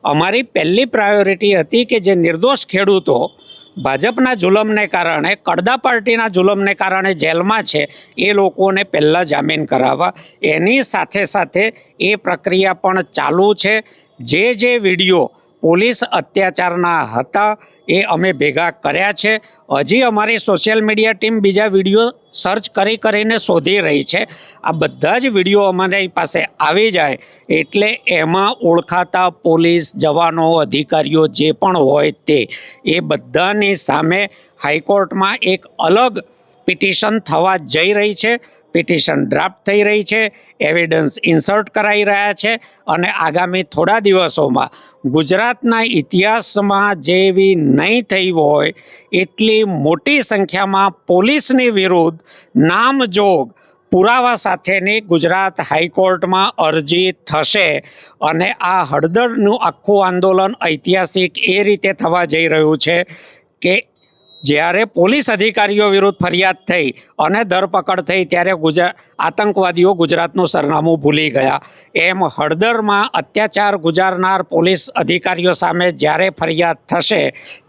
અમારી પહેલી પ્રાયોરિટી હતી કે જે નિર્દોષ ખેડૂતો ભાજપના જુલમને કારણે, કડદા પાર્ટીના જુલમને કારણે જેલમાં છે, એ લોકોને પહેલાં જામીન કરાવવા. એની સાથે સાથે એ પ્રક્રિયા પણ ચાલુ છે. જે વિડીયો પોલીસ અત્યાચારના હતા એ અમે ભેગા કર્યા છે. હજી અમારી સોશિયલ મીડિયા ટીમ બીજા વિડીયો સર્ચ કરીને શોધી રહી છે. આ બધા જ વિડીયો અમારી પાસે આવી જાય એટલે એમાં ઓળખાતા પોલીસ જવાનો, અધિકારીઓ જે પણ હોય તે, એ બધાની સામે હાઈકોર્ટમાં એક અલગ પિટિશન થવા જઈ રહી છે. પિટિશન ડ્રાફ્ટ થઈ રહી છે, એવિડન્સ ઇન્સર્ટ કરાઈ રહ્યા છે અને આગામી થોડા દિવસોમાં ગુજરાતના ઇતિહાસમાં જેવી નહીં થઈ હોય એટલી મોટી સંખ્યામાં પોલીસની વિરુદ્ધ નામજોગ પુરાવા સાથેની ગુજરાત હાઈકોર્ટમાં અરજી થશે. અને આ હળદરનું આખું આંદોલન ઐતિહાસિક એ રીતે થવા જઈ રહ્યું છે કે જ્યારે પોલીસ અધિકારીઓ વિરુદ્ધ ફરિયાદ થઈ અને ધરપકડ થઈ ત્યારે આતંકવાદીઓ ગુજરાતનું સરનામું ભૂલી ગયા. એમ હળદરમાં અત્યાચાર ગુજારનાર પોલીસ અધિકારીઓ સામે જ્યારે ફરિયાદ થશે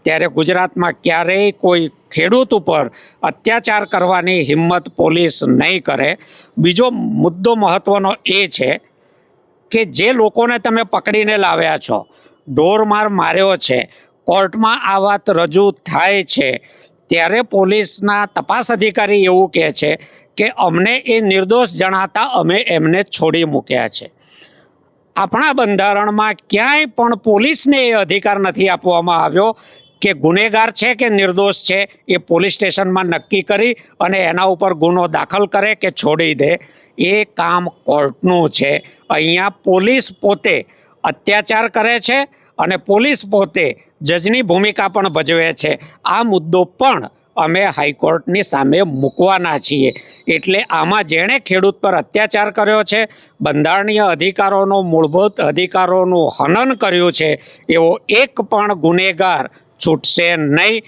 ત્યારે ગુજરાતમાં ક્યારેય કોઈ ખેડૂત ઉપર અત્યાચાર કરવાની હિંમત પોલીસ નહીં કરે. બીજો મુદ્દો મહત્ત્વનો એ છે કે જે લોકોને તમે પકડીને લાવ્યા છો, ઢોરમાર માર્યો છે, કોર્ટમાં આ વાત રજૂ થાય છે ત્યારે પોલીસના તપાસ અધિકારી એવું કહે છે કે અમને એ નિર્દોષ જણાતા અમે એમને છોડી મૂક્યા છે. આપણા બંધારણમાં ક્યાંય પણ પોલીસને એ અધિકાર નથી આપવામાં આવ્યો કે ગુનેગાર છે કે નિર્દોષ છે એ પોલીસ સ્ટેશનમાં નક્કી કરી અને એના ઉપર ગુનો દાખલ કરે કે છોડી દે. એ કામ કોર્ટનું છે. અહીંયા પોલીસ પોતે અત્યાચાર કરે છે અને પોલીસ પોતે જજની ભૂમિકા પણ ભજવે છે. આ મુદ્દો પણ અમે હાઈકોર્ટની સામે મૂકવાના છીએ. એટલે આમાં જેણે ખેડૂત પર અત્યાચાર કર્યો છે, બંધારણીય અધિકારોનો, મૂળભૂત અધિકારોનું હનન કર્યું છે, એવો એક પણ ગુનેગાર છૂટશે નહીં.